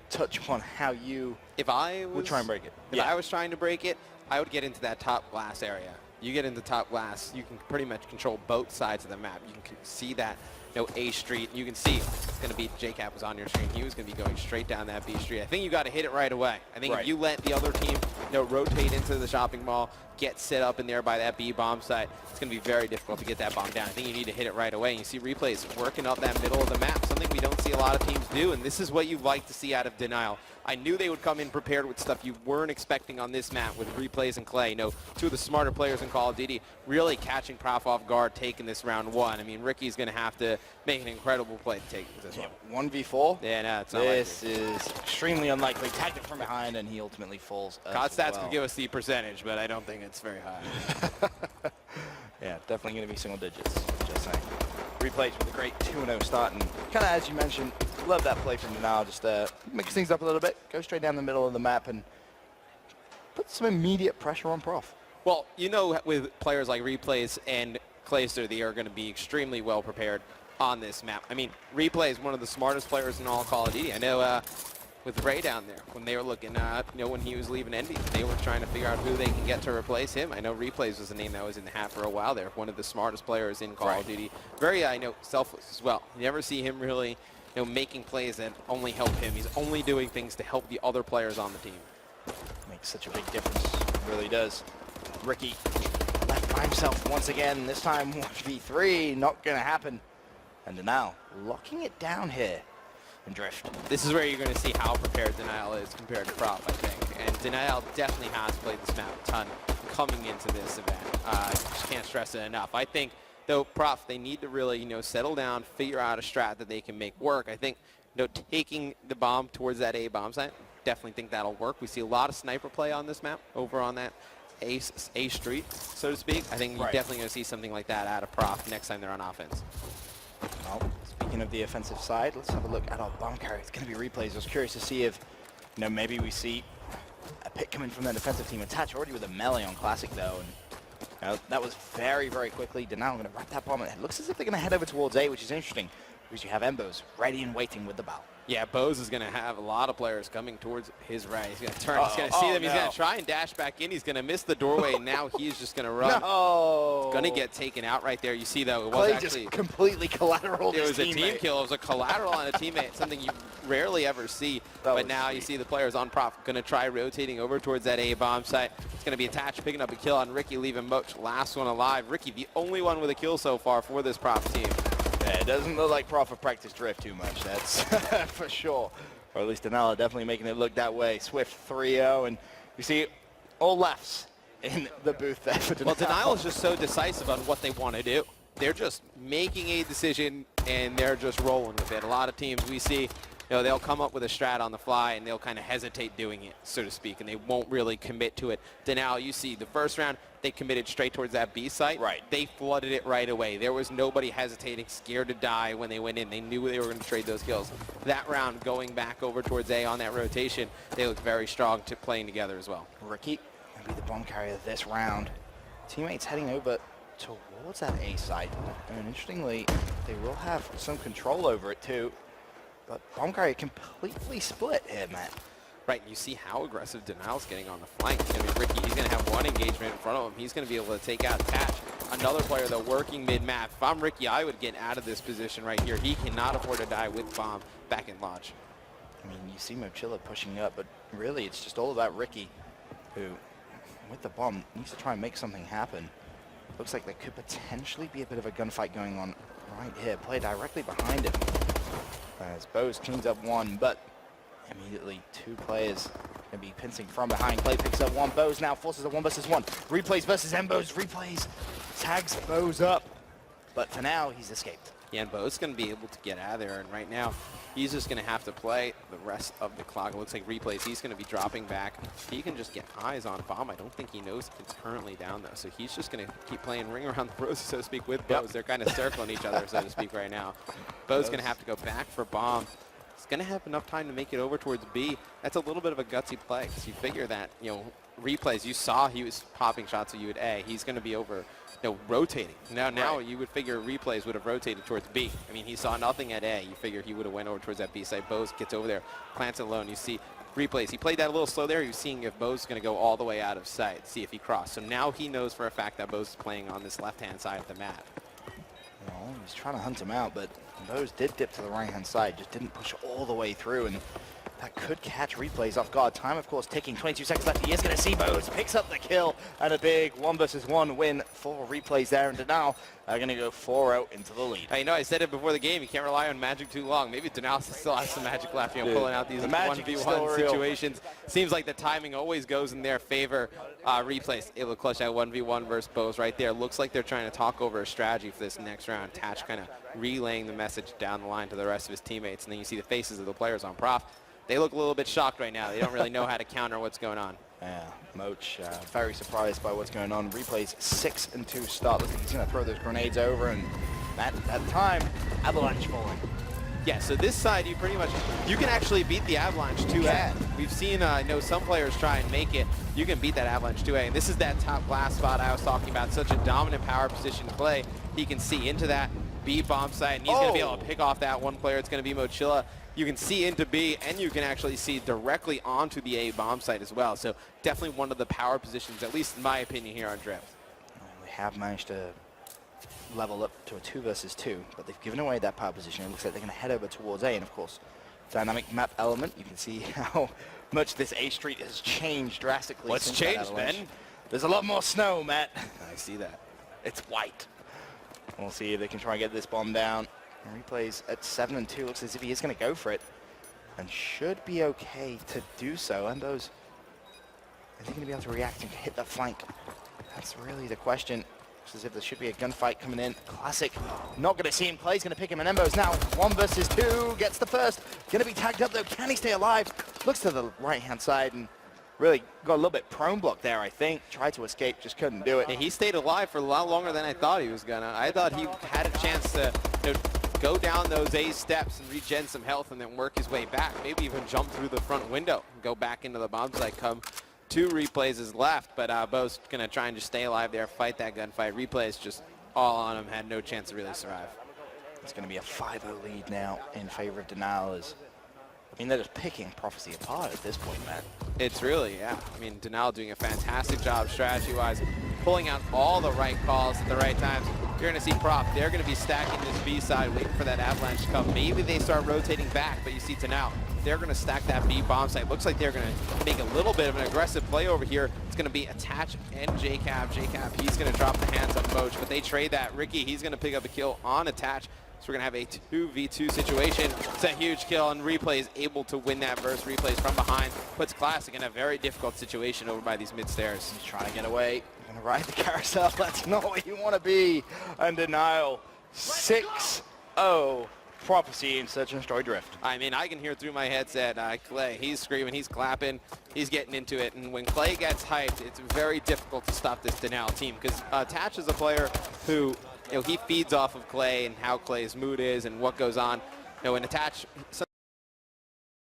touch upon how you would try and break it. If I was trying to break it, I would get into that top glass area. You get into top glass, you can pretty much control both sides of the map. You can see that, A street. You can see it's going to be, JCap was on your screen. He was going to be going straight down that B street. I think you got to hit it right away. I think if you let the other team, rotate into the shopping mall, get set up in there by that B bomb site, it's going to be very difficult to get that bomb down. I think you need to hit it right away. And you see replays working up that middle of the map, something we don't see a lot of teams do. And this is what you like to see out of Denial. I knew they would come in prepared with stuff you weren't expecting on this map with replays and Clay. Two of the smarter players in Call of Duty really catching Prof off guard, taking this round one. I mean, Ricky's going to have to make an incredible play to take this one. 1v4? Yeah, no, it's not This is extremely unlikely. Tagged it from behind, and he ultimately falls COD stats could give us the percentage, but I don't think it's very high. Yeah, definitely going to be single digits, just saying. Replays with a great 2-0 start, and kind of as you mentioned, love that play from Denial. Just mix things up a little bit, go straight down the middle of the map, and put some immediate pressure on Prof. Well, with players like Replays and Clayster, they are going to be extremely well prepared on this map. I mean, Replay is one of the smartest players in all Call of Duty. I know with Ray down there, when they were looking, when he was leaving Envy, they were trying to figure out who they can get to replace him. I know Replays was a name that was in the hat for a while there. One of the smartest players in Call of Duty. Very, selfless as well. You never see him really, making plays that only help him. He's only doing things to help the other players on the team. Makes such a big difference. It really does. Ricky left by himself once again. This time 1v3, not going to happen. And Denial locking it down here. And Drift. This is where you're going to see how prepared Denial is compared to Prof, I think. And Denial definitely has played this map a ton coming into this event. Just can't stress it enough. I think, though, Prof, they need to really, settle down, figure out a strat that they can make work. I think, taking the bomb towards that A bomb site, definitely think that'll work. We see a lot of sniper play on this map over on that A street, so to speak. I think you're definitely going to see something like that out of Prof next time they're on offense. Well, speaking of the offensive side, let's have a look at our bomb carrier. It's going to be Replays. I was curious to see if, maybe we see a pick coming from the defensive team. Attached already with a melee on Classic, though. And that was very, very quickly. Denial going to wrap that bomb. It looks as if they're going to head over towards A, which is interesting, because you have Embos ready and waiting with the bow. Yeah, Bose is going to have a lot of players coming towards his right. He's going to turn. He's going to see them. He's going to try and dash back in. He's going to miss the doorway, and now he's just going to run. No. Going to get taken out right there. You see, though, it was Clay actually just completely collateral. It was a team kill. It was a collateral on a teammate, something you rarely ever see. But now you see the players on Prof going to try rotating over towards that A bomb site. It's going to be attached, picking up a kill on Ricky, leaving Moch last one alive. Ricky, the only one with a kill so far for this Prof team. Yeah, it doesn't look like Prof have practiced Drift too much, that's for sure. Or at least Denial definitely making it look that way. Swift 3-0, and you see all lefts in the booth there for Denial. Well, Denial is just so decisive on what they want to do. They're just making a decision, and they're just rolling with it. A lot of teams we see, they'll come up with a strat on the fly, and they'll kind of hesitate doing it, so to speak, and they won't really commit to it. Denial, you see, the first round, they committed straight towards that B site. They flooded it right away. There was nobody hesitating, scared to die when they went in. They knew they were going to trade those kills. That round, going back over towards A on that rotation, they looked very strong to playing together as well. Ricky going to be the bomb carrier this round. Teammates heading over towards that A site. And interestingly, they will have some control over it too. But bomb carrier completely split here, man. Right, you see how aggressive Denial's getting on the flank. It's going to be Ricky. He's going to have one engagement in front of him. He's going to be able to take out Attach. Another player, though, working mid-map. If I'm Ricky, I would get out of this position right here. He cannot afford to die with bomb back in Lodge. I mean, you see Mochilla pushing up, but really it's just all about Ricky, who, with the bomb, needs to try and make something happen. Looks like there could potentially be a bit of a gunfight going on right here. Play directly behind him. As Bose cleans up one, but immediately two players going to be pincing from behind. Clay picks up one. Bose now forces a 1-versus-1. Replays versus Embos. Replays tags Bose up. But for now, he's escaped. Yeah, and Bo's going to be able to get out of there. And right now, he's just going to have to play the rest of the clock. It looks like Replays, he's going to be dropping back. He can just get eyes on bomb. I don't think he knows it's currently down, though. So he's just going to keep playing ring around the rosy, so to speak, with Bose. They're kind of circling each other, so to speak, right now. Bo's going to have to go back for bomb. He's going to have enough time to make it over towards B. That's a little bit of a gutsy play because you figure that, replays, you saw he was popping shots at you at A. He's going to be over, rotating. Now you would figure replays would have rotated towards B. I mean, he saw nothing at A. You figure he would have went over towards that B side. Bose gets over there, plants it alone. You see replays. He played that a little slow there. He was seeing if Bose is going to go all the way out of sight, see if he crossed. So now he knows for a fact that Bose is playing on this left-hand side of the map. Well, he's trying to hunt him out, but Bose did dip to the right-hand side, just didn't push all the way through, and that could catch replays off guard. Time, of course, ticking. 22 seconds left. He is going to see Bose, picks up the kill, and a big 1-versus-1 win for replays there. And Denal are going to go 4-0 into the lead. I said it before the game. You can't rely on magic too long. Maybe Denal still has some magic left, pulling out these 1v1 situations. Seems like the timing always goes in their favor. Replays able to clutch that 1v1 versus Bose right there. Looks like they're trying to talk over a strategy for this next round. Tatch kind of relaying the message down the line to the rest of his teammates. And then you see the faces of the players on Prof. They look a little bit shocked right now. They don't really know how to counter what's going on. Yeah, Moch very surprised by what's going on. Replays 6-2 start. Looks like he's going to throw those grenades over, and at time, Avalanche falling. Yeah, so this side, you can actually beat the Avalanche 2A. We've seen, some players try and make it. You can beat that Avalanche 2A, and this is that top glass spot I was talking about. Such a dominant power position play. He can see into that B bomb site, and he's going to be able to pick off that one player. It's going to be Mochilla. You can see into B, and you can actually see directly onto the A bomb site as well. So definitely one of the power positions, at least in my opinion, here on Drift. We have managed to level up to a 2-versus-2, but they've given away that power position. It looks like they're going to head over towards A, and of course, dynamic map element. You can see how much this A street has changed drastically. What's changed, Ben? There's a lot more snow, Matt. I see that. It's white. We'll see if they can try and get this bomb down. And replays at 7-2. Looks as if he is going to go for it, and should be okay to do so. And those, is he going to be able to react and hit the flank? That's really the question. Looks as if there should be a gunfight coming in. Classic. Not going to see him. Clay's going to pick him, and Embo's now 1-versus-2. Gets the first. Going to be tagged up though. Can he stay alive? Looks to the right-hand side and really got a little bit prone block there, I think. Tried to escape, just couldn't do it. Yeah, he stayed alive for a lot longer than I thought he was gonna. I thought he had a chance to go down those A steps and regen some health and then work his way back. Maybe even jump through the front window and go back into the bomb site. Come 2 replays is left, but Bo's gonna try and just stay alive there, fight that gunfight. Replays just all on him, had no chance to really survive. It's gonna be a 5-0 lead now in favor of Denal. They're just picking Prophecy apart at this point, man. It's really, yeah. I mean, Denal doing a fantastic job strategy-wise, pulling out all the right calls at the right times. You're going to see Prop. They're going to be stacking this B side, waiting for that Avalanche to come. Maybe they start rotating back, but you see Denal. They're going to stack that B bomb site. Looks like they're going to make a little bit of an aggressive play over here. It's going to be Attach and JCap. JCap, he's going to drop the hands on Moch, but they trade that. Ricky, he's going to pick up a kill on Attach. So we're going to have a 2v2 situation. It's a huge kill, and Replay is able to win that verse. Replays from behind. Puts Classic in a very difficult situation over by these mid-stairs. He's trying to get away. Going to ride the carousel. That's not where you want to be. And Denial 6-0. Prophecy in Search and Destroy Drift. I mean, I can hear through my headset Clay. He's screaming, he's clapping, he's getting into it. And when Clay gets hyped, it's very difficult to stop this Denial team because Tatch is a player who, he feeds off of Clay and how Clay's mood is and what goes on. And Attach